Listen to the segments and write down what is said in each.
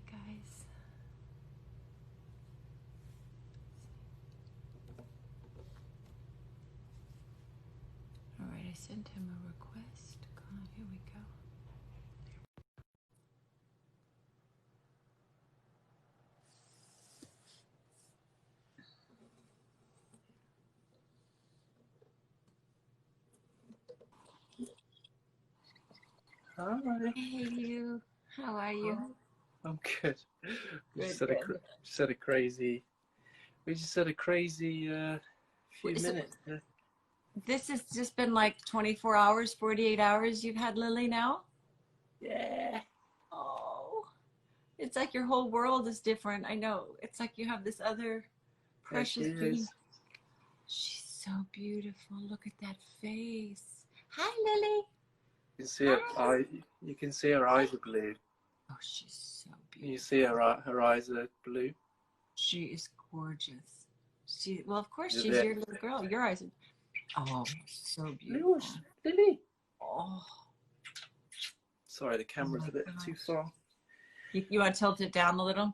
Hey guys. All right, I sent him a request. Come on, here we go. Hi. Hey you. How are you? I'm good. We just Good, had a good. crazy. We just had a crazy few So minutes. this has just been like 24 hours, 48 hours you've had Lily now? Yeah, Oh, it's like your whole world is different. I know. It's like you have this other there she precious being. is. She's so beautiful. Look at that face. Hi, Lily. You can see her Hi. eye. You can see her eyes are blue. Oh, she's so You beautiful. see her eyes are blue. She is gorgeous. Well, of course, She's a she's bit. your little girl. Your eyes are, oh, so beautiful. Lewis, Lily. Oh, Sorry, the oh camera's my a bit too gosh. far. You want to tilt it down a little? Or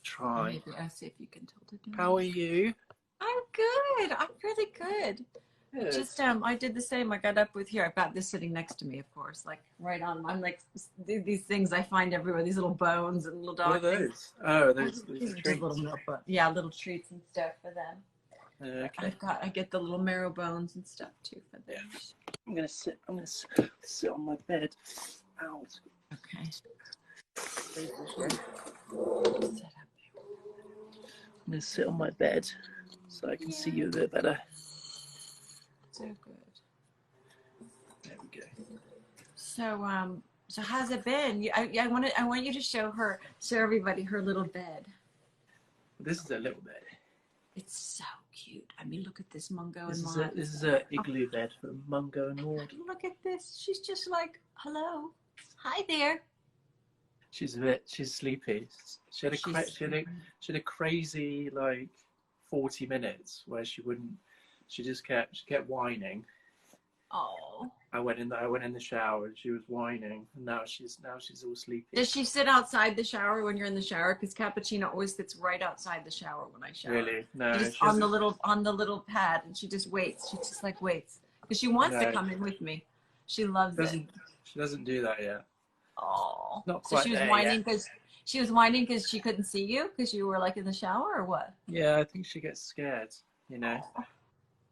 Try. maybe I'll see if you can tilt it down. How are you? I'm good. I'm really good. It Good. just I did the same. I got up with here. I've got this sitting next to me, of course, like right on. I'm like these things I find everywhere. These little bones and little What are dog things. those? Oh, Oh, those these are are just little treats. milk buns. Yeah, little treats and stuff for them. But Okay. I get the little marrow bones and stuff too for them. Yeah. I'm gonna sit on my bed. Ow. Okay. Set Set up. I'm gonna sit on my bed so I can see you a bit better. So good. There we go. So how's it been? I want you to show everybody her little bed. This is a little bed. It's so cute. I mean, look at this Mungo and This Maud. is a igloo bed for Mungo and Maud. Look at this. She's just like, hello, hi there. She's sleepy. She had a crazy like 40 minutes where she kept whining. Oh. I went in the shower and she was whining, and now she's all sleepy. Does she sit outside the shower when you're in the shower? Because Cappuccino always sits right outside the shower when I shower. Really? No, She just on the little pad, and she just waits. She just like waits because she wants to come in with me. She loves it. She doesn't do that yet. Oh, Not so quite she was there whining yet. because she couldn't see you because you were like in the shower or what? Yeah, I think she gets scared. You know. Oh,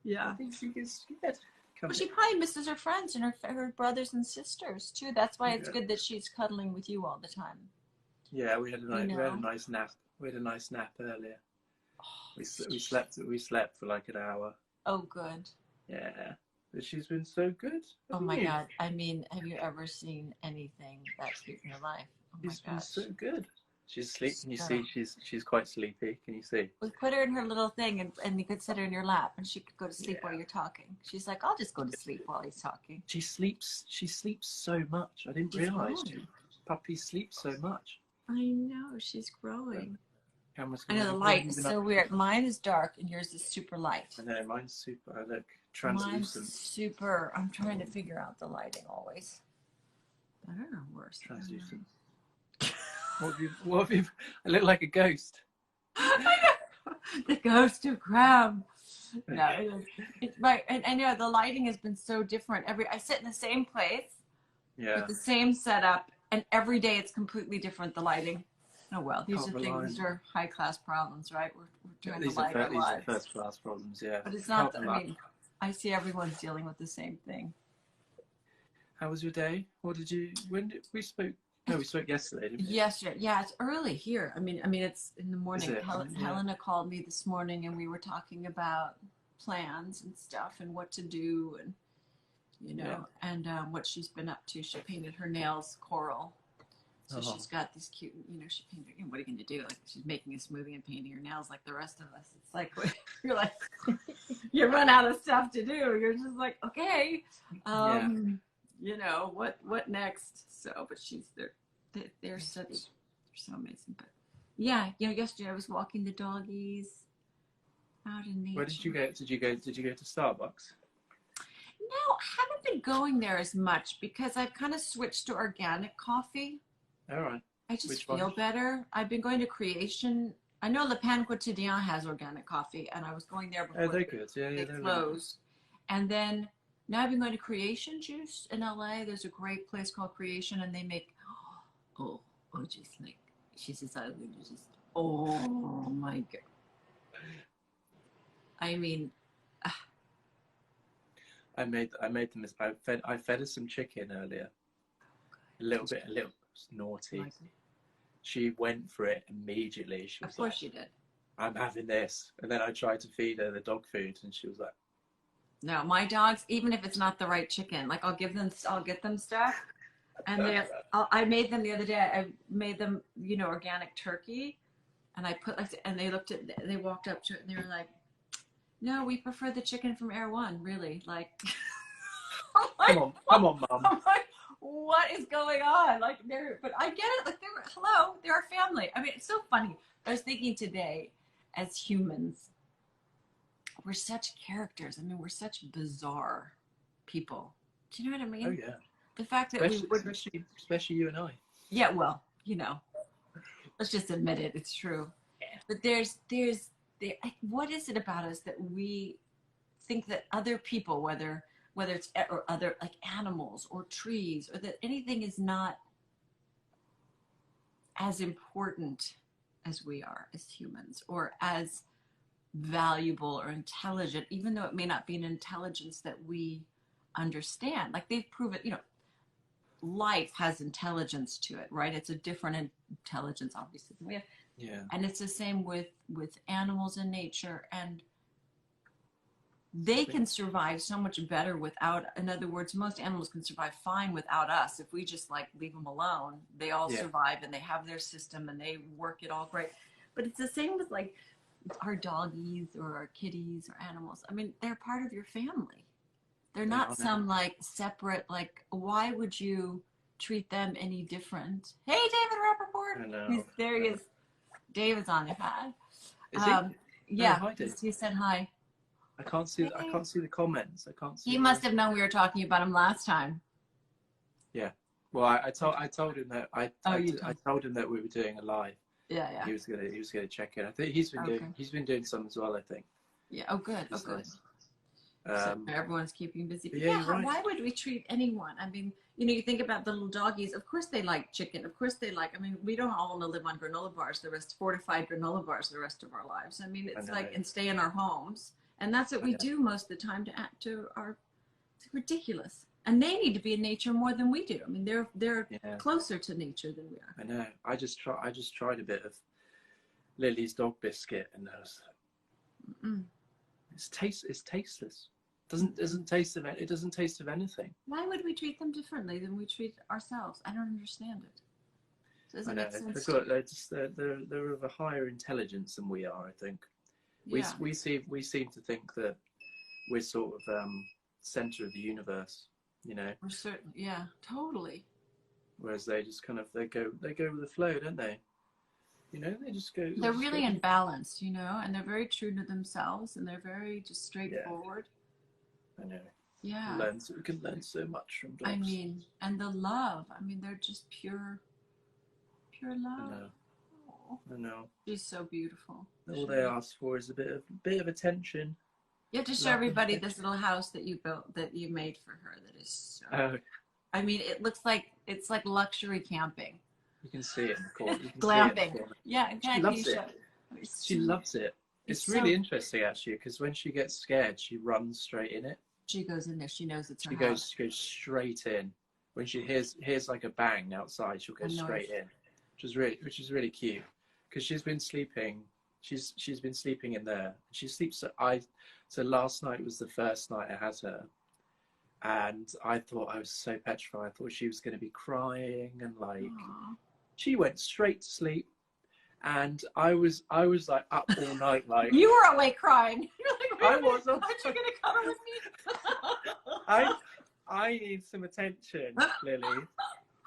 yeah. I think she gets scared. Well, she probably misses her friends and her brothers and sisters too. That's why it's Yeah. good that she's cuddling with you all the time. Yeah, we had a nice nap. We had a nice nap earlier. Oh, We slept for like an hour. oh, good. Yeah, but she's been so good. Oh my God. I mean, have you ever seen anything that cute in your life? Oh my She's been gosh. so good. She's asleep. Can you see? She's quite sleepy. Can you see? We put her in her little thing and you could sit her in your lap and she could go to sleep while you're talking. She's like, I'll just go to sleep while he's talking. She sleeps so much. I didn't realize puppies sleep so much. I know, she's growing. I know the What light have you is been so up to? weird. Mine is dark and yours is super light. I know, mine's super. Look, Mine's translucent. super. I'm trying to figure out the lighting always. Better or worse? Translucent. What have you? I look like a ghost. The ghost of Crab. No, it's right. And I know the lighting has been so different. I sit in the same place with the same setup, and every day it's completely different. The lighting. Oh well, these are high class problems, right? We're trying to light our lives. These are first class problems, yeah. But it's not. I mean, I see everyone's dealing with the same thing. How was your day? When did we spoke? No, we spoke yesterday, didn't we? Yesterday, yeah, it's early here. I mean, it's in the morning. Helena called me this morning, and we were talking about plans and stuff, and what to do, and and what she's been up to. She painted her nails coral, so she's got these cute. She painted. What are you going to do? Like she's making a smoothie and painting her nails like the rest of us. It's like you're like you run out of stuff to do. You're just like okay. What next? So, but they're so amazing. But yeah, yesterday I was walking the doggies out in nature. Where did you go? Did you go to Starbucks? No, I haven't been going there as much because I've kind of switched to organic coffee. All right. I just Which feel one? better. I've been going to Creation. I know Le Pain Quotidien has organic coffee, and I was going there Oh, before they're good. Yeah, yeah, they they're really good. closed. And then now I've been going to Creation Juice in LA. There's a great place called Creation, and they make oh just like she says, I just oh my god. I mean, I made them. I fed her some chicken earlier. A little naughty. like, She went for it immediately. She of was course like, you did. "I'm having this," and then I tried to feed her the dog food, and she was like, No, my dogs, even if it's not the right chicken, like I'll get them stuff, and I made them the other day. I made them, organic turkey, and I put and they walked up to it and they were like, "No, we prefer the chicken from Air One, really." Like, "Come on, come on, mum." I'm like, what is going on? Like, but I get it. Like, they're our family. I mean, it's so funny. I was thinking today, as humans, we're such characters. I mean, we're such bizarre people. Do you know what I Oh mean? yeah, The fact that we would, especially you and I. yeah, well, let's just admit it. It's true. But what is it about us that we think that other people, whether it's or other like animals or trees, or that anything is not as important as we are as humans, or as valuable or intelligent, even though it may not be an intelligence that we understand. Like they've proven, life has intelligence to it, right? It's a different intelligence, obviously, than we have. Yeah. And it's the same with animals in nature, and they can survive so much better without. In other words, most animals can survive fine without us. If we just like leave them alone, they all survive and they have their system and they work it all great. But it's the same with like our doggies or our kitties or animals. I mean, they're part of your family. They're not some like separate, like, why would you treat them any different? Hey, David Rappaport. I know. There he is. David's on the pad. Is he? Yeah, Oh, hi, he said hi. I can't see. I can't see the comments. I can't see. He must have known we were talking about him last time. Yeah. Well, I told him that I told him that we were doing a live. Yeah, yeah. He was gonna check in. I think he's been doing some as well. I think. Yeah. Oh, good. Oh, good. So everyone's keeping busy. But yeah, right. Why would we treat anyone? I mean, you think about the little doggies. Of course they like chicken. Of course they like. I mean, we don't all want to live on granola bars fortified granola bars the rest of our lives. I mean, it's like, and stay in our homes. And that's what we do most of the time it's ridiculous. And they need to be in nature more than we do. I mean, they're closer to nature than we are. I know. I just tried a bit of Lily's dog biscuit, and I was it's tasteless. It doesn't taste of anything. Why would we treat them differently than we treat ourselves? I don't understand it. Doesn't make sense. They're of a higher intelligence than we are, I think. Yeah. We seem to think that we're sort of center of the universe, We're certain, yeah, totally. Whereas they just kind of they go with the flow, don't they? They just go. They're really in balance, and they're very true to themselves, and they're very just straightforward. I know. Yeah. We can learn so much from dogs. I mean, and the love. I mean, they're just pure love. I know. She's so beautiful. All they ask for is a bit of attention. You have to show everybody this little house that you built, that you made for her. That is so. I mean, it's like luxury camping. You can see it in the corner. Glamping. Yeah, she loves it. She loves it. It's really interesting actually, because when she gets scared, she runs straight in it. She goes in there. She knows it's her house. She goes straight in. When she hears like a bang outside, she'll go straight in, which is really cute. Because she's been sleeping in there. She sleeps. So last night was the first night I had her, and I thought I was so petrified. I thought she was going to be crying, and like she went straight to sleep, and I was like up all night, like you were awake crying. You're like, I was. Aren't you going to cuddle with me? I need some attention, Lily.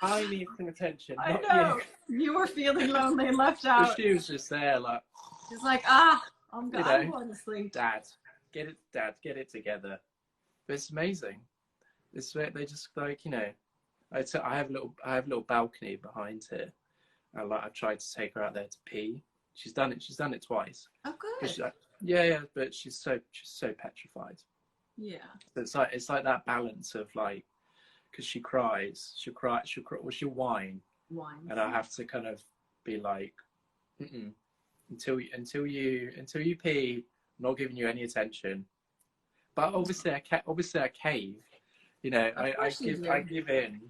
I need some attention. I know. You were feeling lonely and left out. But she was just there, like. She's like, I'm going to sleep. Dad, get it together. But it's amazing. They just like, I have a little balcony behind here, I've tried to take her out there to pee. She's done it. She's done it twice. Oh, good. Yeah, but she's so petrified. Yeah. So it's like that balance of like, because she cries, she'll whine, and I have to kind of be like, until you pee, I'm not giving you any attention. But obviously I cave, I give in,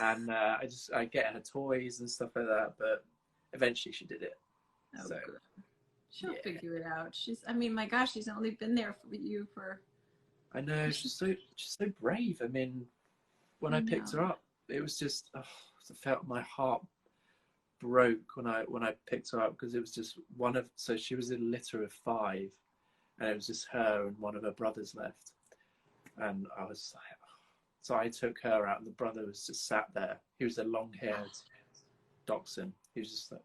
and I get her toys and stuff like that. But eventually she did it. Oh, so good. She'll figure it out. I mean, my gosh, she's only been there for you for. I know, she's so brave. I mean, when I picked her up, it was just, I felt my heart broke when I picked her up, because it was just so she was in a litter of 5, and it was just her and one of her brothers left, and I was like, so I took her out, and the brother was just sat there. He was a long-haired dachshund. He was just like,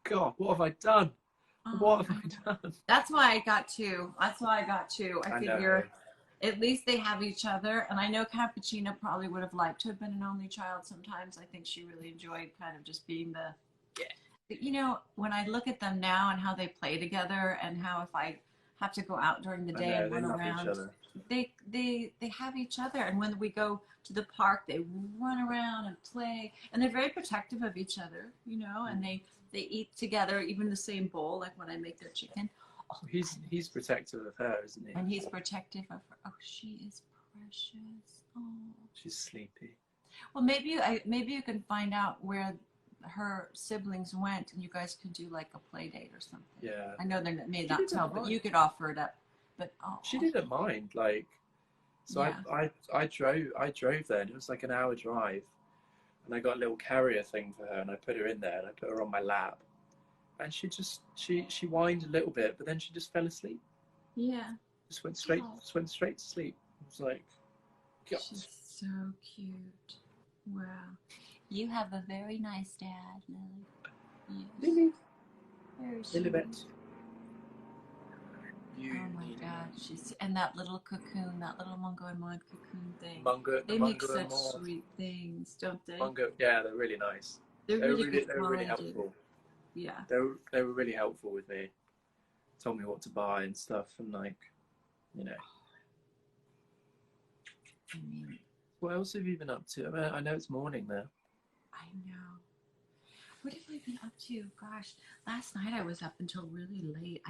God, what have I done? What have I done? That's why I got 2. I figure at least they have each other. And I know Cappuccino probably would have liked to have been an only child sometimes. I think she really enjoyed kind of just being when I look at them now and how they play together, and how if I have to go out during the day and run around, they have each other. And when we go to the park, they run around and play, and they're very protective of each other, and they eat together, even the same bowl, like when I make their chicken. Oh, he's protective of her, isn't he? And he's protective of her. Oh, she is precious. Oh, she's sleepy. Well, maybe you can find out where her siblings went, and you guys could do like a play date or something. Yeah. I know they may not tell, but you could offer it up. But she didn't mind. Like, so yeah. I drove there, and it was like an hour drive, and I got a little carrier thing for her, and I put her in there, and I put her on my lap, and she whined a little bit, but then she just fell asleep. Yeah. Just went straight to sleep. It was like, God. She's so cute. Wow. You have a very nice dad, Lily. Yes. Lily. Very sweet. Lilibet. Oh my God, and that little cocoon, that little Mungo and Maud cocoon thing. They Mungo make such sweet things, don't they? Mungo, yeah, they're really nice. They're really helpful. Yeah. They were really helpful with me. Told me what to buy and stuff, and like, I mean, what else have you been up to? I mean, I know it's morning there. I know. What have I been up to? Gosh, last night I was up until really late.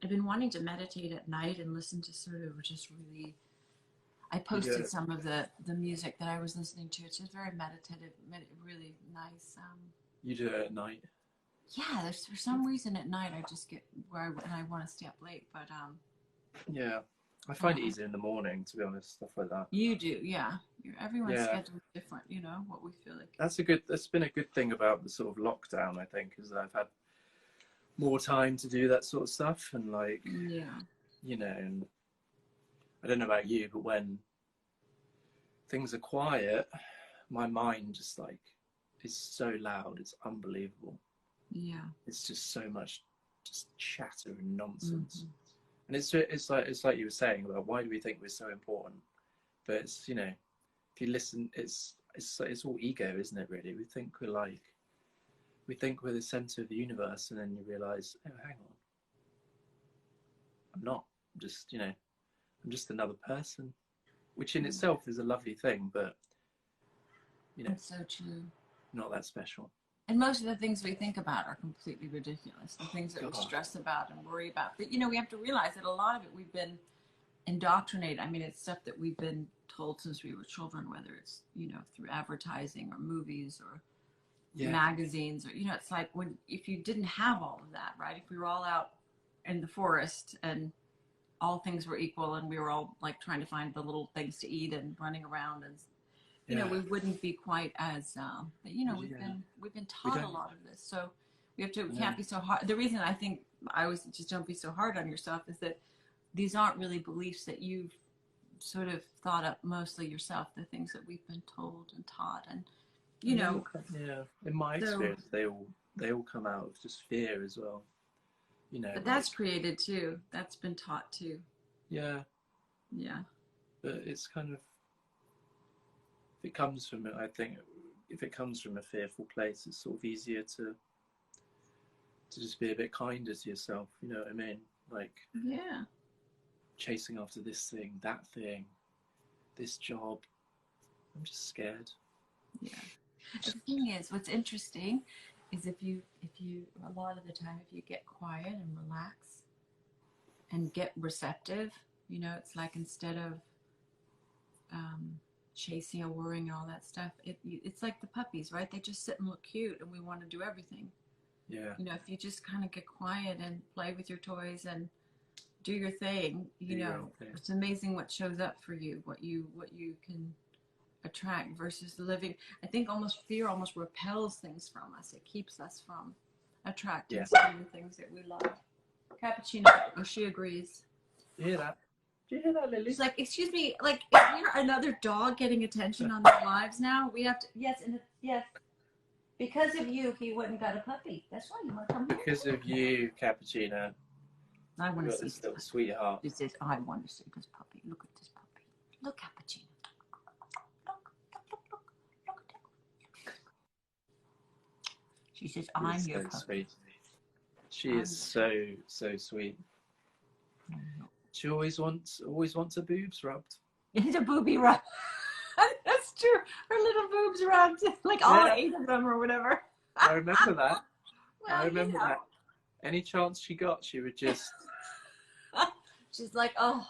I've been wanting to meditate at night and listen to sort of just really. I posted some of the music that I was listening to. It's just very meditative, really nice. You do it at night? Yeah, there's for some reason at night I just get and I want to stay up late, but yeah, I find it easier in the morning, to be honest, stuff like that. You do, yeah. Everyone's schedule is different, what we feel like. That's been a good thing about the sort of lockdown, I think, is that I've had more time to do that sort of stuff, and like, and I don't know about you, but when things are quiet, my mind just like is so loud, it's unbelievable. Yeah, it's just so much just chatter and nonsense. And it's like you were saying about why do we think we're so important, but it's if you listen, it's all ego, isn't it? Really, we think we're the center of the universe, and then you realize, oh, hang on, I'm not. I'm just another person, which in itself is a lovely thing, but it's so true. Not that special. And most of the things we think about are completely ridiculous. The things that we stress about and worry about. But we have to realize that a lot of it we've been indoctrinated. I mean, it's stuff that we've been told since we were children, whether it's through advertising or movies or magazines, or it's like if you didn't have all of that, right? If we were all out in the forest and all things were equal, and we were all like trying to find the little things to eat and running around, and we wouldn't be quite as but we've been taught a lot of this, so we can't be so hard. The reason I think I always just don't be so hard on yourself is that these aren't really beliefs that you've sort of thought up mostly yourself. The things that we've been told and taught, and in my experience, they all come out of just fear as well. But that's created too. That's been taught too. Yeah. But it's kind of, it comes from, I think, if it comes from a fearful place, it's sort of easier to just be a bit kinder to yourself. You know what I mean? Like, yeah, chasing after this thing, that thing, this job. I'm just scared. yeah. The thing is, what's interesting is if you a lot of the time, if you get quiet and relax and get receptive, you know, it's like instead of chasing or worrying and all that stuff, it's like the puppies, right? They just sit and look cute, and we want to do everything. Yeah. You know, if you just kind of get quiet and play with your toys and do your thing, you know, it's amazing what shows up for you, what you can attract versus living. I think fear almost repels things from us. It keeps us from attracting certain things that we love. Cappuccino, she agrees. You hear that? Do you hear that, Lily? She's like, excuse me, like, is there another dog getting attention on their lives now? We have to, yes, and yes. Because of you, he wouldn't got a puppy. That's why you want to come here. Because of you, Cappuccino. I want to see this little sweetheart. She says, I want to see this puppy. Look at this puppy. Look, Cappuccino. Look at that. She says, I'm your puppy. Sweet. She is so sweet. She always wants her boobs rubbed. It's a booby rub. That's true. Her little boobs rubbed, like all 8 of them or whatever. I remember that. Well, I remember that. Any chance she got, she would just. She's like, oh,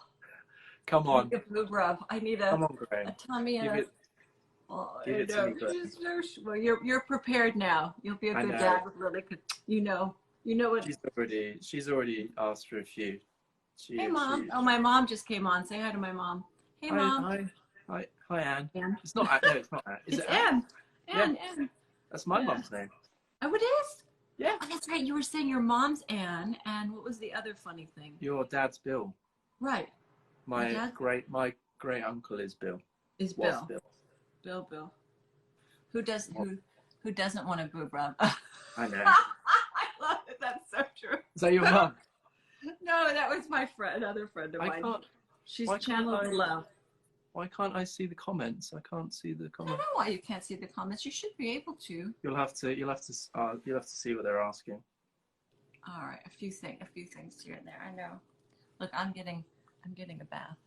come on. I need a boob rub. I need a tummy and a. Give it to me. Well, you're prepared now. You'll be a good dad with Lily. You know what. She's already asked for a few. Hey, Mom. Oh, my mom just came on. Say hi to my mom. Hey, Mom. Hi, Anne. Anne. It's not Anne. No, it's not Anne. Is it Anne? Anne. That's my mom's name. Oh, it is? Yeah. Oh, that's right. You were saying your mom's Anne, and what was the other funny thing? Your dad's Bill. Right. My great uncle is Bill. Is Bill. Bill. Who doesn't want a boob rub? I know. I love it. That's so true. Is that your mom? No, that was my friend, another friend of mine. She's channeled love. Why can't I see the comments? I can't see the comments. I don't know why you can't see the comments. You should be able to. You'll have to see what they're asking. All right, a few things here and there. I know. Look, I'm getting a bath.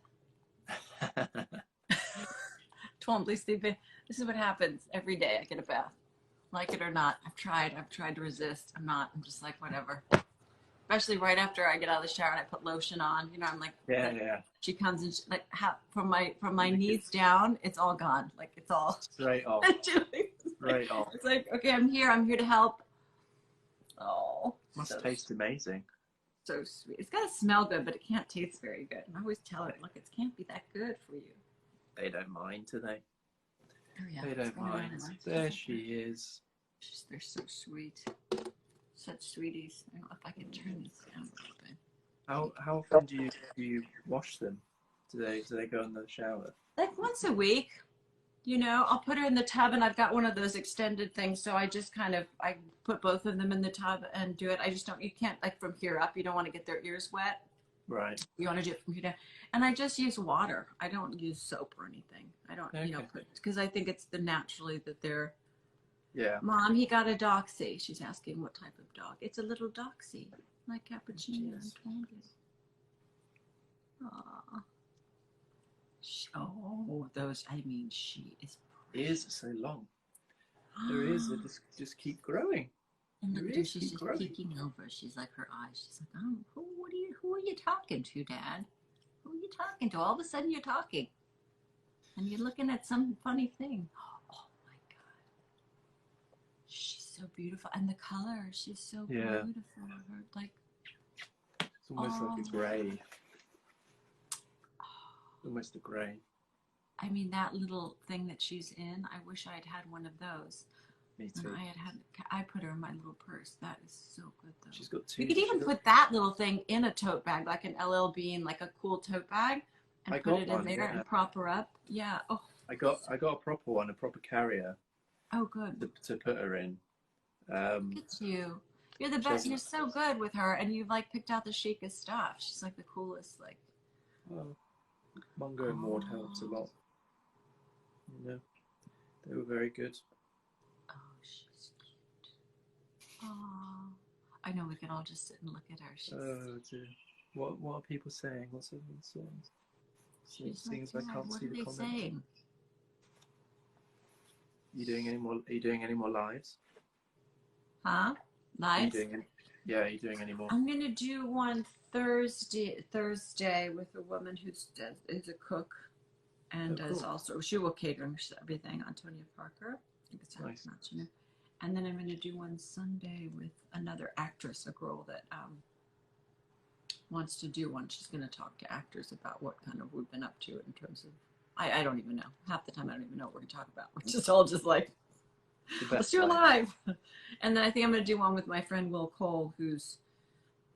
Twombly sleeping. This is what happens every day. I get a bath, like it or not. I've tried to resist. I'm just like whatever. Especially right after I get out of the shower and I put lotion on. You know, I'm like, yeah. She comes and from my knees down, it's all gone. Like it's all straight off. Straight off. It's like, okay, I'm here to help. Oh, must taste amazing. So sweet. It's gotta smell good, but it can't taste very good. And I always tell her, look, it can't be that good for you. They don't mind, do they? Oh yeah. They don't mind. There she is. They're so sweet. Such sweeties. I don't know if I can turn this down a little bit. How often do you wash them? Do they go in the shower? Like once a week. You know, I'll put her in the tub, and I've got one of those extended things, so I just I put both of them in the tub and do it. You can't, like from here up, you don't want to get their ears wet. Right. You want to do it from here down. And I just use water. I don't use soap or anything. I don't, because I think it's naturally that they're. Yeah. Mom, he got a doxy. She's asking what type of dog. It's a little doxy, like cappuccino and Twombly. Aww. Oh, those, she is pretty. Ears are so long. Her ears are just keep growing. And look at her, she's just peeking over. She's like, her eyes, she's like, oh, who are you talking to, Dad? Who are you talking to? All of a sudden you're talking. And you're looking at some funny thing. Oh my God. She's so beautiful. And the color, she's so beautiful. Her, like, it's almost like a grey. Almost a grey. I mean, that little thing that she's in, I wish I'd had one of those. Me too. And I put her in my little purse. That is so good, though. She's got two. You could even put that little thing in a tote bag, like an LL Bean, like a cool tote bag, and put it in there and prop her up. Yeah. Oh. I got a proper one, a proper carrier. Oh, good. To put her in. Look at you. You're the best. You're so good with her, and you've picked out the chicest stuff. She's like the coolest. Well, Mungo and Maud helped a lot. You know, they were very good. Oh, I know we could all just sit and look at her. Oh dear. What are people saying? What's everyone saying? Things I can't see the comments. Saying? Are you doing any more lives? Huh? Lives? Are you doing any more? I'm gonna do one Thursday with a woman who's a cook and does also, she will cater everything. Antonia Parker, I think it's how nice. you know. And then I'm gonna do one Sunday with another actress, a girl that wants to do one. She's gonna talk to actors about what kind of we've been up to in terms of, I don't even know. Half the time I don't even know what we're gonna talk about. We're just all just like, let's do it live. And then I think I'm going to do one with my friend Will Cole, who's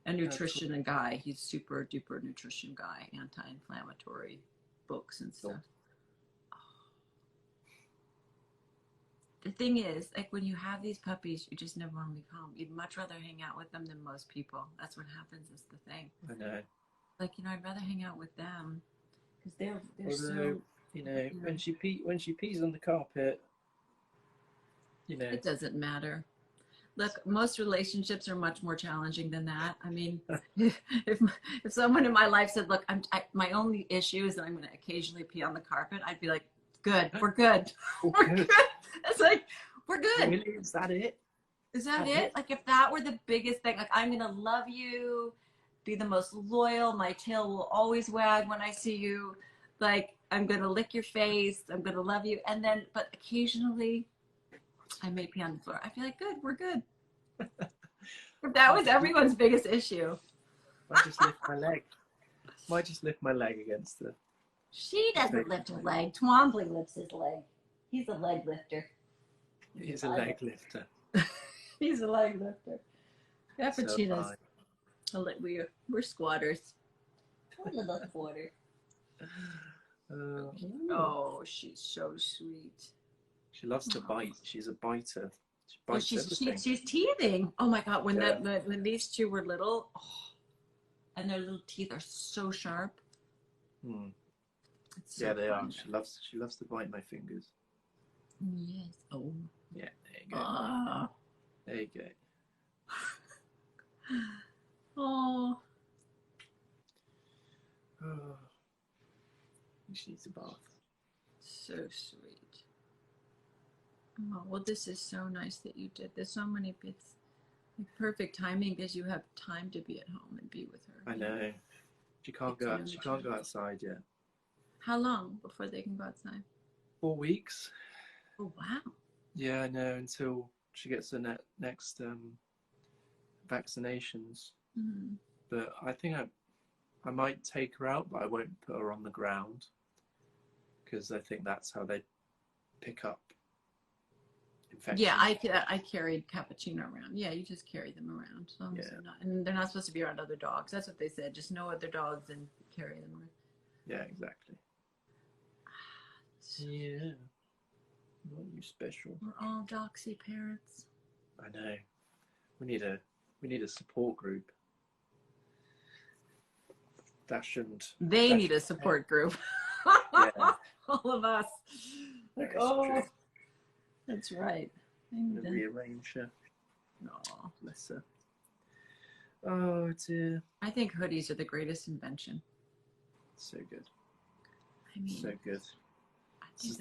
a nutrition guy. He's super duper nutrition guy, anti-inflammatory books and stuff. Oh. The thing is, like when you have these puppies, you just never want to leave home. You'd much rather hang out with them than most people. That's what happens is the thing. I know. Like, I'd rather hang out with them because they're so, when she pees on the carpet, it doesn't matter. Look, most relationships are much more challenging than that. I mean, if someone in my life said, "Look, my only issue is that I'm going to occasionally pee on the carpet," I'd be like, "Good, we're good, we're good." It's like, we're good. Really? Is that it? Is that it? Like, if that were the biggest thing, like, I'm going to love you, be the most loyal. My tail will always wag when I see you. Like, I'm going to lick your face. I'm going to love you. And then, but occasionally, I may pee on the floor. I feel like, good, we're good. If that was everyone's biggest issue. Might just lift my leg against the... She doesn't lift her leg. Twombly lifts his leg. He's a leg lifter. He's a leg lifter. He's a leg lifter. Cappuccinos. So we're squatters. We're little squatters. Oh, she's so sweet. She loves to bite. She's a biter. She bites everything. She's teething. Oh my God! When these two were little, and their little teeth are so sharp. So they are. She loves to bite my fingers. Yes. Oh. Yeah. There you go. There you go. Oh. She needs a bath. So sweet. Oh, well, this is so nice that you did. There's so many bits. Like perfect timing because you have time to be at home and be with her. I know. She can't go outside yet. How long before they can go outside? 4 weeks. Oh, wow. Yeah, I know, until she gets the next vaccinations. Mm-hmm. But I think I might take her out, but I won't put her on the ground because I think that's how they pick up infections. Yeah, I carried Cappuccino around. Yeah, you just carry them around. So and they're not supposed to be around other dogs. That's what they said. Just no other dogs and carry them around. Yeah, exactly. Yeah. Not you special. We're all doxy parents. I know. We need a support group. They need a support group. Yeah. All of us. Like, true. That's right. Rearrange her. Oh, bless her. Oh dear. I think hoodies are the greatest invention. So good. I mean, so good. This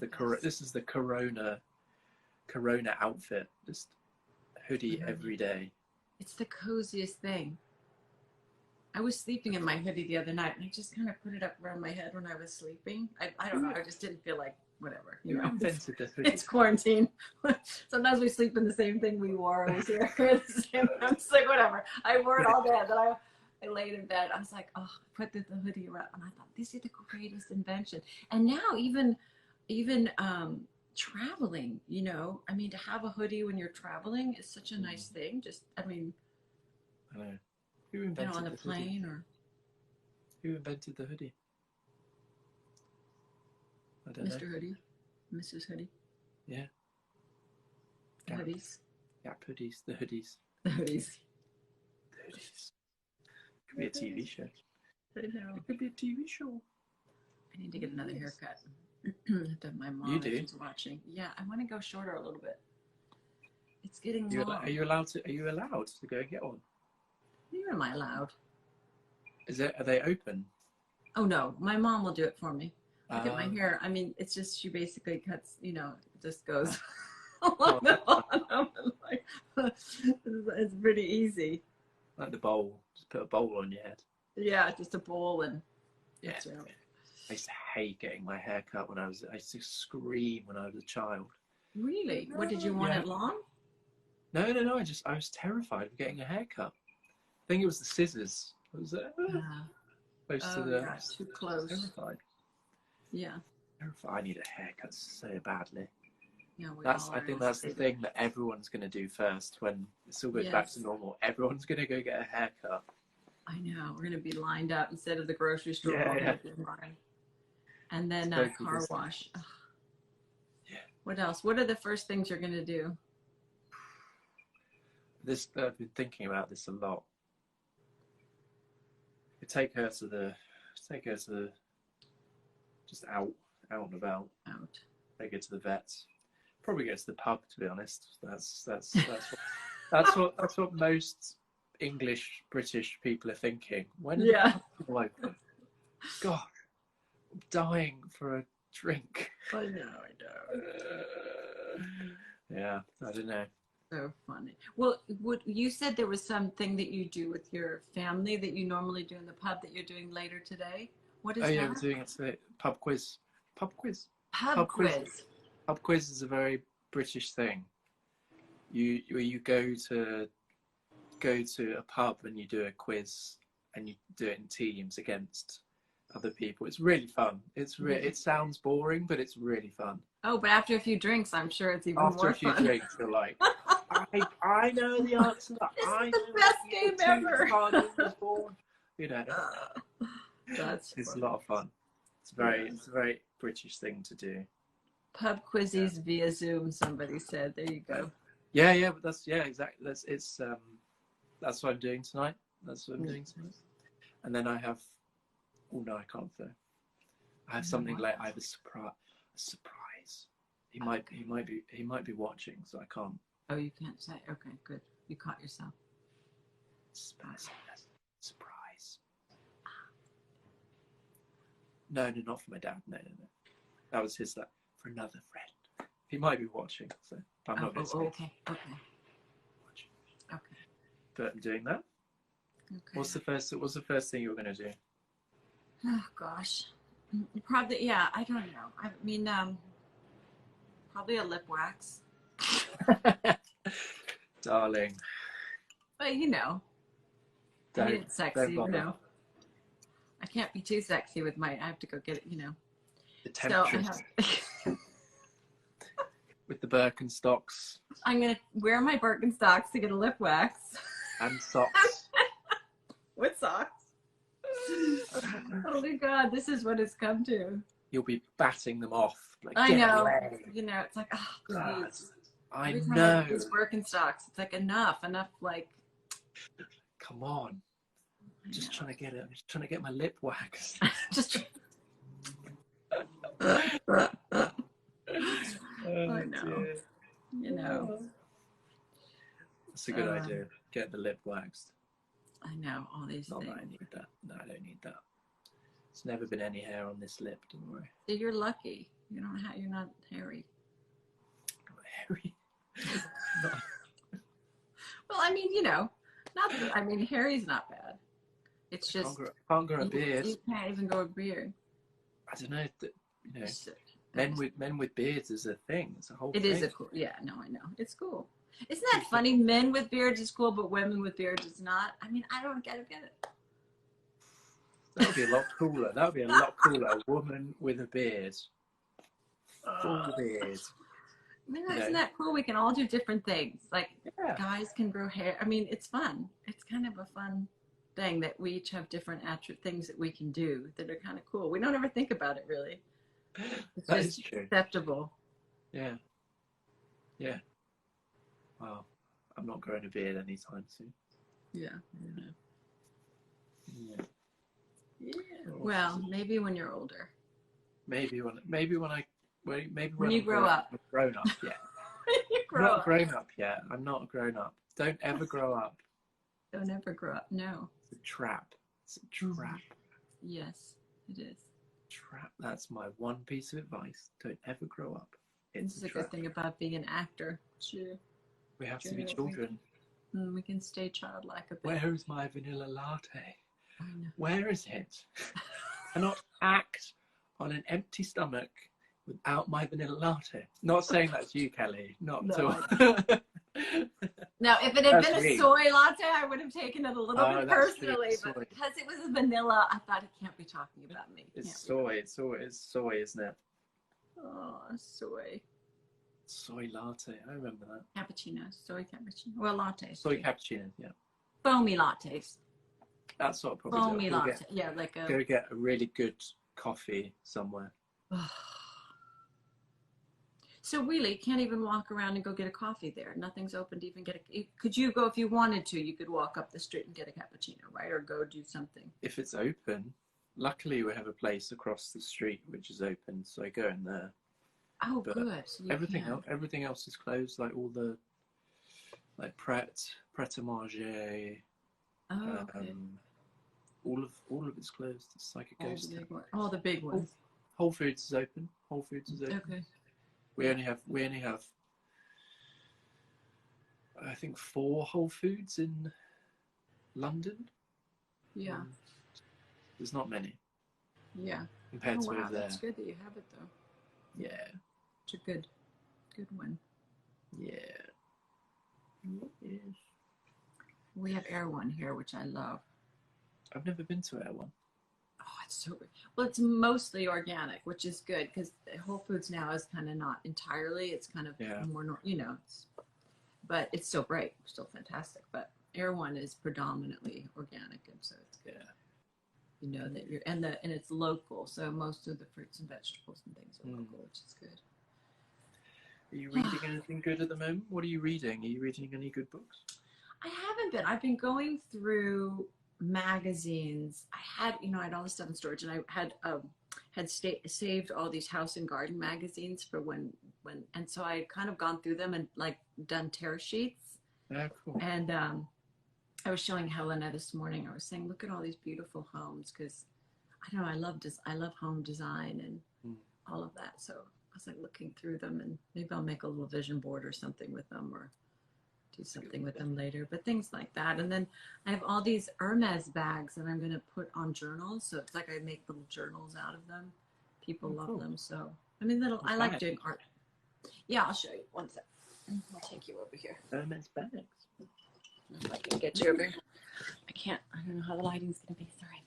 is the Corona outfit. Just hoodie every day. It's the coziest thing. I was sleeping in my hoodie the other night, and I just kind of put it up around my head when I was sleeping. I don't know. I just didn't feel like whatever. You invented the hoodie. It's quarantine. Sometimes we sleep in the same thing we wore. I'm just like, whatever. I wore it all day. Then I laid in bed. I was like, oh, I put the hoodie around, and I thought, this is the greatest invention. And now even traveling, I mean, to have a hoodie when you're traveling is such a nice thing. I know. Who invented on a the plane hoodie? Who invented the hoodie? I don't know. Mr. Hoodie, Mrs. Hoodie. Yeah. The hoodies. Gap hoodies. The hoodies. The hoodies. The hoodies. Could be a TV show. I know. It could be a TV show. I need to get another haircut. I have to have my mom is watching. Yeah, I want to go shorter a little bit. It's getting long. Are you allowed to go and get one? Where am I allowed? Are they open? Oh no, my mom will do it for me. Look at my hair. I mean, it's just, she basically cuts, it just goes along the bottom. It's pretty easy. Like the bowl. Just put a bowl on your head. Yeah, just a bowl and that's right. I used to hate getting my hair cut I used to scream when I was a child. Really? What, did you want it long? No. I was terrified of getting a haircut. I think it was the scissors. Was it? Close to the. Yeah, too close. Terrified. Yeah. Terrified. I need a haircut so badly. Yeah, I think that's the thing that everyone's going to do first when this all goes back to normal. Everyone's going to go get a haircut. I know. We're going to be lined up instead of the grocery store. Yeah. And then car wash. Yeah. What else? What are the first things you're going to do? I've been thinking about this a lot. Take her to the just out and about. Take her to the vets. Probably go to the pub, to be honest. That's what most English British people are thinking. When are the pubs open? God, I'm dying for a drink. I know. Yeah, I don't know. So funny. Well, you said there was something that you do with your family that you normally do in the pub that you're doing later today. What is that? Oh yeah, we're doing it today. Pub quiz. Pub quiz. Pub quiz is a very British thing. You go to a pub and you do a quiz and you do it in teams against other people. It's really fun. It sounds boring, but it's really fun. Oh, but after a few drinks, I'm sure it's even more fun. After a few drinks, you're like, I know the answer. This is the best game ever. It's a lot of fun. It's a very British thing to do. Pub quizzes via Zoom. Somebody said. There you go. Yeah, but exactly. That's what I'm doing tonight. And then I have. Oh no, I can't say. I have something like I have a surprise. He might be watching, so I can't. Oh, you can't say. Okay, good. You caught yourself. Surprise. No, not for my dad. No. That was his for another friend. He might be watching, so I'm not going to say. Okay. But I'm doing that. Okay. What's the first thing you were going to do? Oh gosh, probably I don't know. I mean, probably a lip wax. Darling. But I mean, it's sexy, I can't be too sexy with I have to go get it, The temptress. With the Birkenstocks. I'm going to wear my Birkenstocks to get a lip wax. And socks. With socks. Oh my God, this is what it's come to. You'll be batting them off. Like, I know. Away. It's like, oh, God. I know. These Birkenstocks, it's like enough, like. Come on. I'm just trying to get my lip waxed. I know. Dear. That's a good idea. Get the lip waxed. I know, all these things. That I need that. No, I don't need that. There's never been any hair on this lip, don't worry. You're lucky. You're not hairy. Not hairy. Well, I mean, hairy's not bad. It's just can't grow a beard. You can't even grow a beard. I don't know. Men with beards is a thing. It's a whole thing. It is cool. Yeah, no, I know. It's cool. Isn't that funny? Men with beards is cool, but women with beards is not. I mean, I don't get it. That would be a lot cooler. A woman with a beard. Full beard. Isn't that cool? We can all do different things. Like, guys can grow hair. I mean, it's fun. It's kind of a fun thing that we each have different things that we can do that are kind of cool. We don't ever think about it, really. It's just acceptable. Yeah. Well, I'm not growing a beard anytime soon. Yeah. Well, maybe when you're older. Maybe when you grow up. Grown up, yeah. When you grow not up. grown up yet. I'm not grown up. Don't ever grow up. Don't ever grow up. No. It's a trap. It's a trap. Yes, it is. Trap. That's my one piece of advice. Don't ever grow up. It's This is a good thing about being an actor. Sure. We have to be children. We can stay childlike a bit. Where is my vanilla latte? I know. Where is it? I cannot act on an empty stomach without my vanilla latte. Not saying that's you, Kelly. Not at all. Now, if it had been a soy latte, I would have taken it a little bit personally, but because it was a vanilla, I thought it can't be talking about me. It's soy. It's soy, isn't it? Oh, soy. Soy latte. I remember that. Cappuccino. Soy cappuccino. Well, lattes. Soy cappuccino, yeah. Foamy lattes. That's what probably foamy latte. Yeah, like a... Go get a really good coffee somewhere. So really, you can't even walk around and go get a coffee there. Nothing's open to even get a... Could you go, if you wanted to, you could walk up the street and get a cappuccino, right? Or go do something. If it's open. Luckily, we have a place across the street which is open, so I go in there. Oh, but good. So everything else is closed, like all the pret-a-manger. Oh, okay. All of it's closed. It's like a ghost town. All the big ones. Whole Foods is open. Okay. We only have I think 4 Whole Foods in London. Yeah. There's not many. Yeah. Compared to over there. That's good that you have it though. Yeah. It's a good one. Yeah. Yes. We have Air One here, which I love. I've never been to Air One. Oh, it's so good. Well, it's mostly organic, which is good because Whole Foods now is kind of not entirely. It's kind of more, but it's still great, still fantastic. But Air One is predominantly organic, and so it's good. Yeah. You know that you're and it's local, so most of the fruits and vegetables and things are local, which is good. Are you reading anything good at the moment? What are you reading? Are you reading any good books? I haven't been. I've been going through magazines. I had all this stuff in storage, and I had saved all these house and garden magazines for when, and so I had kind of gone through them and like done tear sheets. Yeah, cool. And I was showing Helena this morning. I was saying, look at all these beautiful homes, because I don't know, I love home design and all of that. So I was like looking through them, and maybe I'll make a little vision board or something with them, or do something with them later, but things like that. And then I have all these Hermes bags that I'm going to put on journals. So it's like I make little journals out of them. People love them. So, I mean, I like doing art. Yeah, I'll show you. One sec. I'll take you over here. Hermes bags. If I can get you over here. I don't know how the lighting's going to be. Sorry,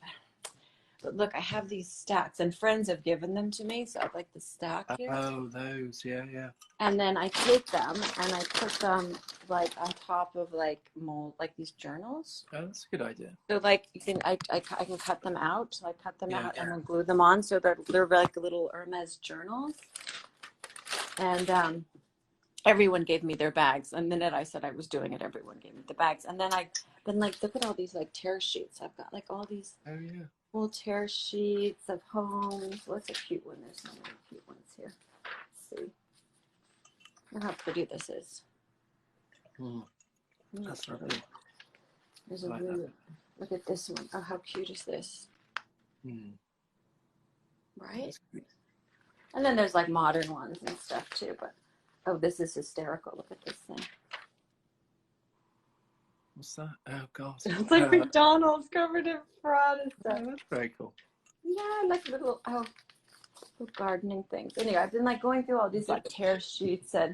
but look, I have these stacks, and friends have given them to me, so I have like the stack here. Oh, those, yeah. And then I take them and I put them like on top of like mold, like these journals. Oh, that's a good idea. So like I can cut them out. So I cut them out and then glue them on, so they're like little Hermes journals. And everyone gave me their bags. And the minute I said I was doing it, everyone gave me the bags. And then I've been like, look at all these like tear sheets. I've got like all these. Oh yeah. Full tear sheets of homes. What's a cute one? There's so many cute ones here. Let's see. Look how pretty this is. That's lovely. There's a really, look at this one. Oh, how cute is this? Right? And then there's like modern ones and stuff too. But oh, this is hysterical. Look at this thing. What's that? Oh God. It's like McDonald's covered in fraud and stuff. Oh, that's very cool. Yeah, like little gardening things. Anyway, I've been like going through all these like tear sheets and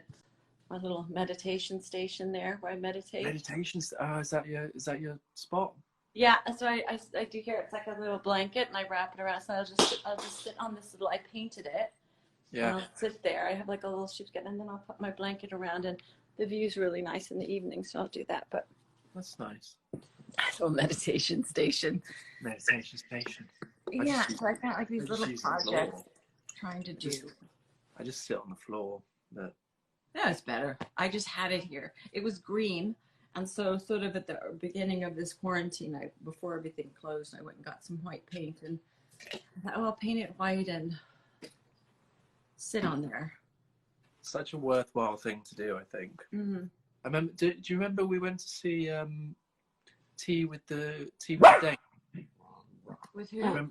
my little meditation station there where I meditate. Meditation. Is that your spot? Yeah, that's what I do here. It's like a little blanket, and I wrap it around. So I'll just sit on this little. I painted it. Yeah. And I'll sit there. I have like a little sheepskin, and then I'll put my blanket around, and the view's really nice in the evening, so I'll do that. But that's nice. So meditation station. Meditation station. Yeah, so I've got like these little projects trying to do. I just sit on the floor. But no, it's better. I just had it here. It was green, and so sort of at the beginning of this quarantine, before everything closed, I went and got some white paint, and I thought, oh, I'll paint it white and sit on there. such a worthwhile thing to do, I think. Mm-hmm. I remember. Do you remember we went to see Tea with the Dame? With who? No,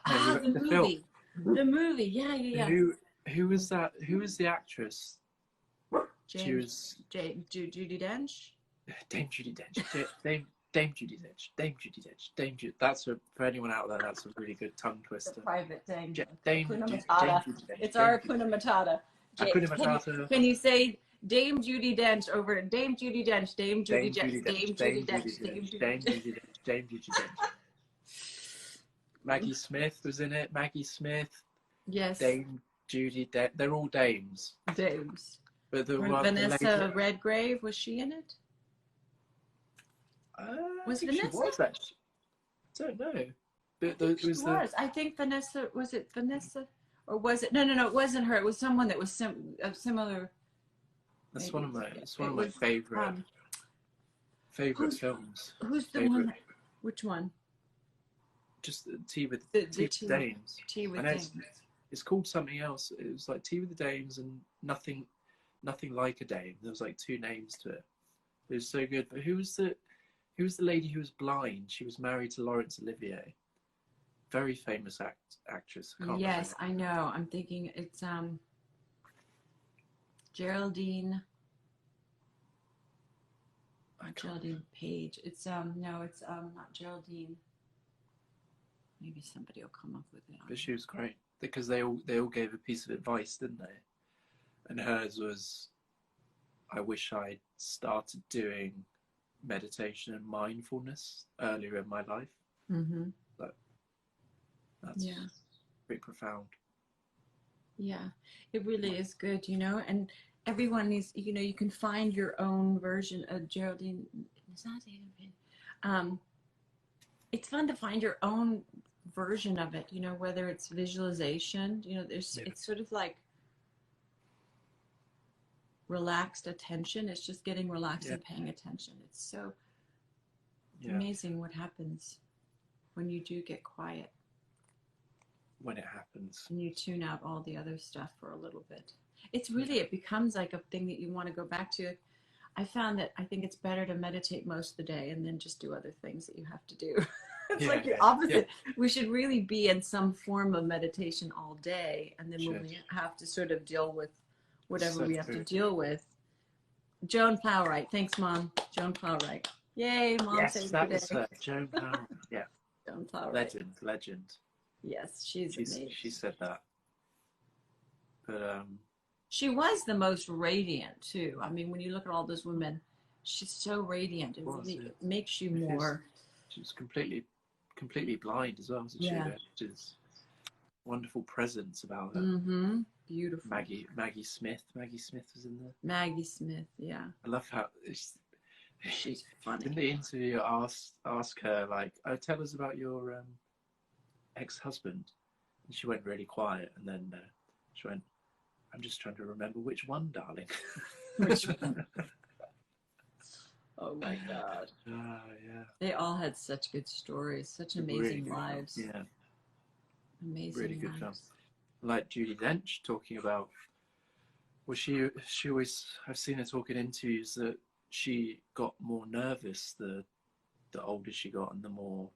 The movie. The movie. Yeah, yeah, yeah. Who was that? Who was the actress? She was Judi Dench. Dame Judi Dench. Dame Judi Dench. Dame Judi Dench. Dame Judi. That's for anyone out there. That's a really good tongue twister. The private thing. Dame Hakuna Judi Matata. Dench. It's our Hakuna Matata. Hakuna Matata. Can you say Dame Judi Dench over Dame Judi Dench? Dame Judi Dench. Dame Judi Dench. Dame Judi Dench. Dame Judi Dench. Maggie Smith was in it. Maggie Smith. Yes. Dame Judi Dench. They're all dames. Dames. But Vanessa Redgrave, was she in it? Was Vanessa? She was actually. I don't know. But was. I think Vanessa. Was it Vanessa? Or was it? No, it wasn't her. It was someone that was similar. That's one of my favorite films. Who's the one? Which one? Just Tea with Dames. Tea with Dames. It's called something else. It was like Tea with the Dames and Nothing Like a Dame. There was like two names to it. It was so good. But who was the lady who was blind? She was married to Laurence Olivier. Very famous actress. Yes, I know. I'm thinking it's Geraldine. Geraldine Page. It's no, it's not Geraldine. Maybe somebody will come up with it. But she was great because they all gave a piece of advice, didn't they? And hers was, I wish I'd started doing meditation and mindfulness earlier in my life. Mm-hmm. But that's pretty profound. Yeah, it really is good, and everyone is, you can find your own version of Geraldine. Is that it? It's fun to find your own version of it, whether it's visualization, it's sort of like relaxed attention. It's just getting relaxed and paying attention. It's so amazing what happens when you do get quiet. When it happens. And you tune out all the other stuff for a little bit. It's really, it becomes like a thing that you want to go back to. I found that I think it's better to meditate most of the day and then just do other things that you have to do. It's like the opposite. Yeah. We should really be in some form of meditation all day. And then when we have to sort of deal with whatever we have to deal with. Joan Plowright. Thanks, Mom. Joan Plowright. Yay, Mom. Yes, that was her. Joan Plowright. Yeah. Joan Plowright. Legend. Yes, she's amazing. She said that. But she was the most radiant too. I mean, when you look at all those women, she's so radiant. It really makes you more. She was completely blind as well, wasn't she? Just wonderful presence about her. Mm-hmm. Beautiful. Maggie Smith. Maggie Smith was in there. Maggie Smith, yeah. I love how she's funny. In the interview, ask her like, "Oh, tell us about your ex-husband," and she went really quiet, and then she went, "I'm just trying to remember which one, darling." Which one? Oh my God. Oh yeah. They all had such good stories, such amazing lives. Yeah. Amazing. Really good film. Like Judi Dench talking about, well, she always, I've seen her talk in interviews that she got more nervous the older she got and the more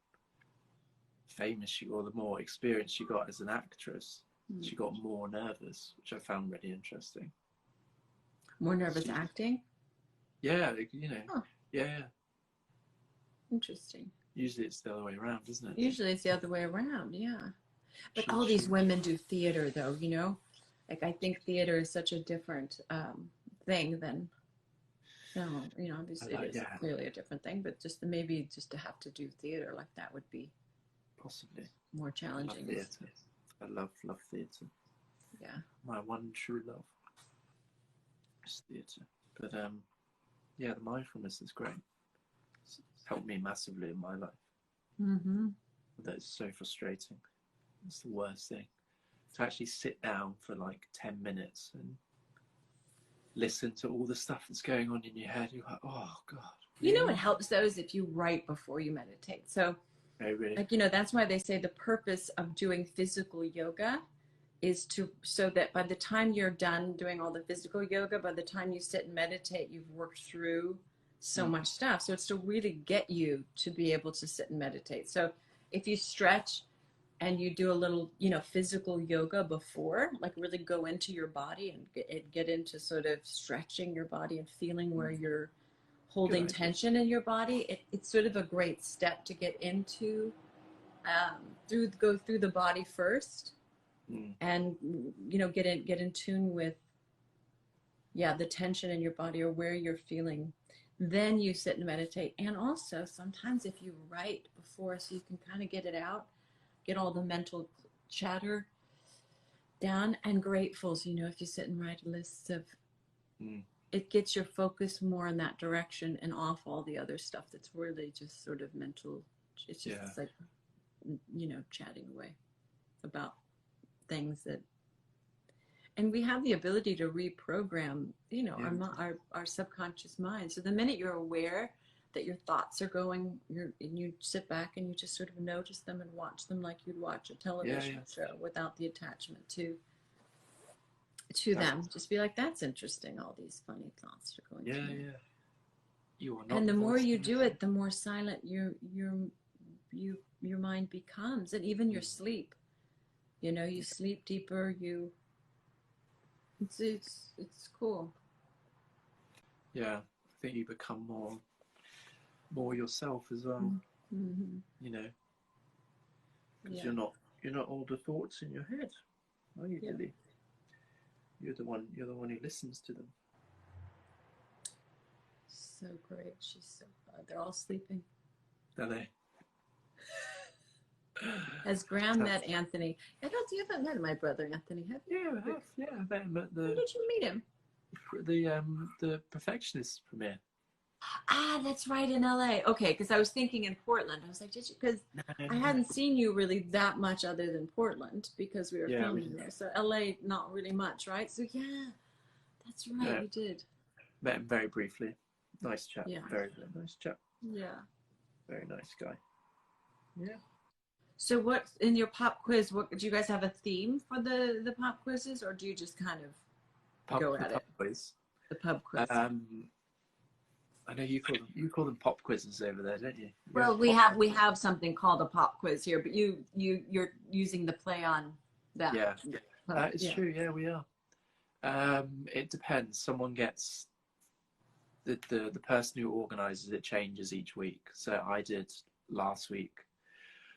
famous she got, or the more experience she got as an actress. She got more nervous, which I found really interesting. More nervous acting? Yeah, yeah. Interesting. Usually it's the other way around, isn't it? Usually it's the other way around, yeah. But all these women do theater, though, Like, I think theater is such a different thing than film. Obviously it is clearly a different thing, but maybe to have to do theater like that would be possibly more challenging. I love theatre. Yeah. My one true love is theatre. But the mindfulness is great. It's helped me massively in my life. Mm-hmm. That is so frustrating. It's the worst thing. To actually sit down for like 10 minutes and listen to all the stuff that's going on in your head. You're like, oh God. What helps though is if you write before you meditate. So really? like, that's why they say the purpose of doing physical yoga is to, so that by the time you're done doing all the physical yoga, by the time you sit and meditate, you've worked through so much stuff. So it's to really get you to be able to sit and meditate. So if you stretch and you do a little, physical yoga before, like really go into your body and get into sort of stretching your body and feeling where you're holding tension in your body, it's sort of a great step to get into, go through the body first, and get in tune with the tension in your body or where you're feeling. Then you sit and meditate. And also sometimes if you write before, so you can kind of get it out, get all the mental chatter down. And gratefuls, if you sit and write lists of, it gets your focus more in that direction and off all the other stuff that's really just sort of mental. It's just it's like, chatting away about things that, and we have the ability to reprogram, our subconscious mind. So the minute you're aware that your thoughts are going, and you sit back and you just sort of notice them and watch them like you'd watch a television show without the attachment to them. Just be like, that's interesting. All these funny thoughts are going through. Yeah. You are not. And the more you do it, the more silent your mind becomes, and even your sleep. You sleep deeper. It's cool. Yeah, I think you become more yourself as well. Because you're not all the thoughts in your head, are you, Lily? You're the one who listens to them. So great. She's so fun. They're all sleeping. Are they? Has Graham met Anthony? You haven't met my brother Anthony, have you? Yeah, I have. Yeah, I met him at the. When did you meet him? The Perfectionist premiere. Ah, that's right, in LA. Okay, because I was thinking in Portland. I was like, did you? Because I hadn't seen you really that much other than Portland because we were filming there. So LA, not really much, right? So that's right, we did. Met him very briefly. Nice chap. Yeah. Very nice chap. Yeah. Very nice guy. Yeah. So what, in your pop quiz, do you guys have a theme for the pop quizzes, or do you just kind of go at it? Quiz. The pub quiz. I know you call them pop quizzes over there, don't you? Well, we have something called a pop quiz here, but you're using the play on that. Yeah, it's true. Yeah, we are. It depends. Someone gets the person who organises it changes each week. So I did last week.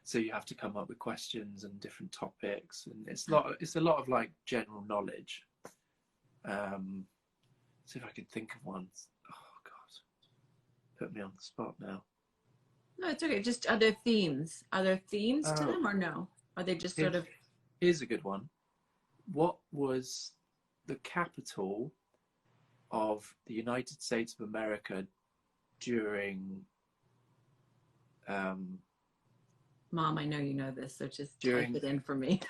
So you have to come up with questions and different topics, and it's a lot of like general knowledge. See if I can think of one. Oh God, put me on the spot now. No, it's okay. Just are there themes? Are there themes to them, or no? Are they just sort of? Here's a good one. What was the capital of the United States of America during? Mom, I know you know this, so just type it in for me.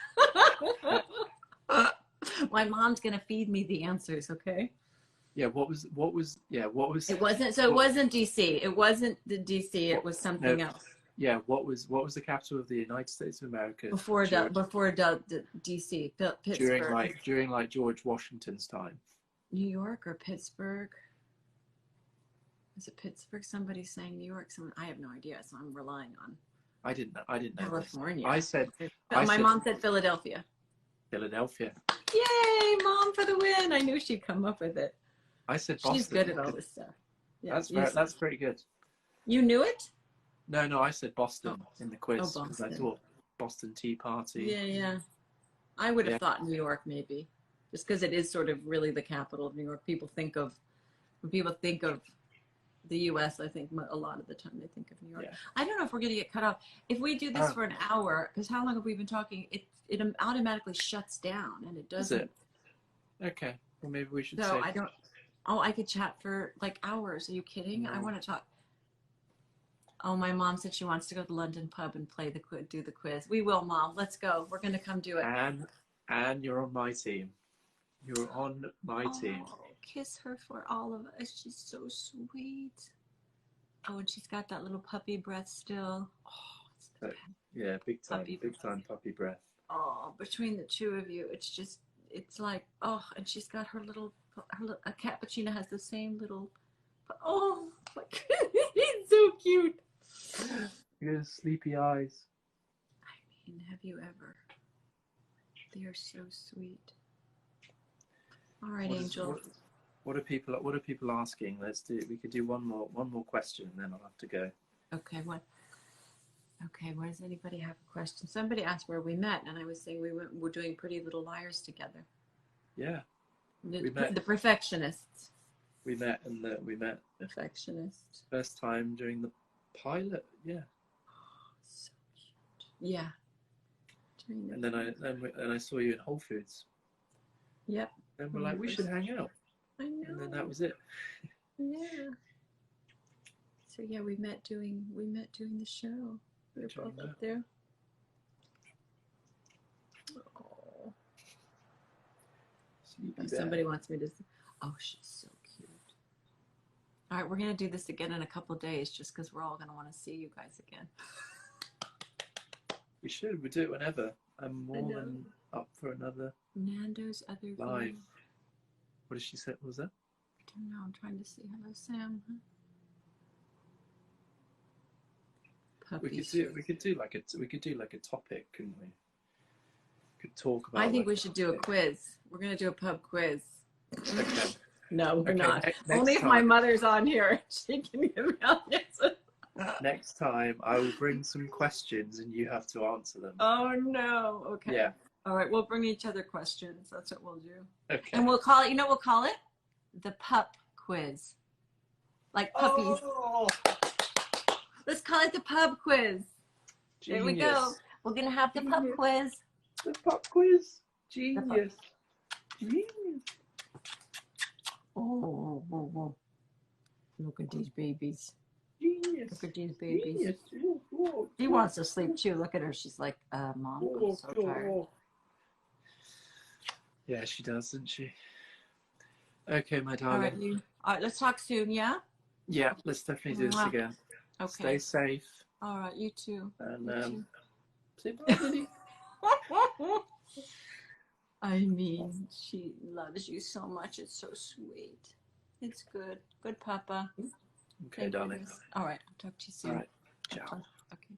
My mom's gonna feed me the answers, okay? Yeah, what was It wasn't, so it wasn't DC. It wasn't the DC, it was something else. Yeah, what was the capital of the United States of America before DC, Pittsburgh. During like George Washington's time? New York or Pittsburgh? Is it Pittsburgh? Somebody's saying New York. I have no idea, so I'm relying on. I didn't know. California. My mom said Philadelphia. Philadelphia. Yay, Mom, for the win! I knew she'd come up with it. I said Boston. She's good at all this stuff. Yeah, that's pretty good. You knew it? No, I said Boston in the quiz because Boston. I thought Boston Tea Party. Yeah. I would have thought New York maybe, just because it is sort of really the capital of New York. When people think of the U.S., I think a lot of the time they think of New York. Yeah. I don't know if we're going to get cut off. If we do this for an hour, because how long have we been talking? It automatically shuts down, and it doesn't. Is it? Okay. Well, maybe we should. So I don't. Oh, I could chat for like hours. Are you kidding? No. I want to talk. Oh, my mom said she wants to go to the London pub and do the quiz. We will, Mom. Let's go. We're going to come do it. And you're on my team. You're on my team. Kiss her for all of us. She's so sweet. Oh, and she's got that little puppy breath still. Oh, it's the best. Yeah, big time puppy breath. Oh, between the two of you, it's like, oh, and she's got a cappuccino has the same little, oh, he's so cute. You got sleepy eyes. I mean, have you ever? They are so sweet. All right, Angel. What are people asking? We could do one more question, and then I'll have to go. Okay, what? Okay, why does anybody have a question? Somebody asked where we met, and I was saying we're doing Pretty Little Liars together. Yeah. We met. The Perfectionists. We met. Perfectionists. First time during the pilot. Yeah. Oh, so cute. Yeah. And then I saw you in Whole Foods. Yep. And we're like, we should hang out. I know. And then that was it. Yeah. So yeah, we met doing the show. We were both up there. Oh. Somebody wants me to. Oh, she's so cute. All right, we're gonna do this again in a couple of days, just because we're all gonna want to see you guys again. We should. We do it whenever. I'm more than up for another. Nando's other live. Game. What did she say? What was that? I don't know. I'm trying to see. Hello, Sam. We could do like a topic, couldn't we? Could talk about. I think we should do a quiz. We're gonna do a pub quiz. Okay. No, we're not. Only if my mother's on here, she can give me all the answers. Next time, I will bring some questions and you have to answer them. Oh no. Okay. Yeah. All right. We'll bring each other questions. That's what we'll do. Okay. And we'll call it. You know, we'll call it the pup quiz. Like puppies. Oh. Let's call it the pub quiz. Genius. There we go. We're gonna have the pub quiz. The pub quiz. Genius. Genius. Oh, oh, oh. Look at these babies. Genius. Look at these babies. Genius. Oh, She wants to sleep too. Look at her. She's like, Mom, I'm so tired. Yeah, she does, doesn't she? Okay, my darling. All right, let's talk soon, yeah? Yeah, let's definitely do this again. Okay. Stay safe. All right, you too. And say bye, Lily. I mean, she loves you so much. It's so sweet. It's good. Good, Papa. Okay, darling. All right, I'll talk to you soon. All right. Ciao. Okay.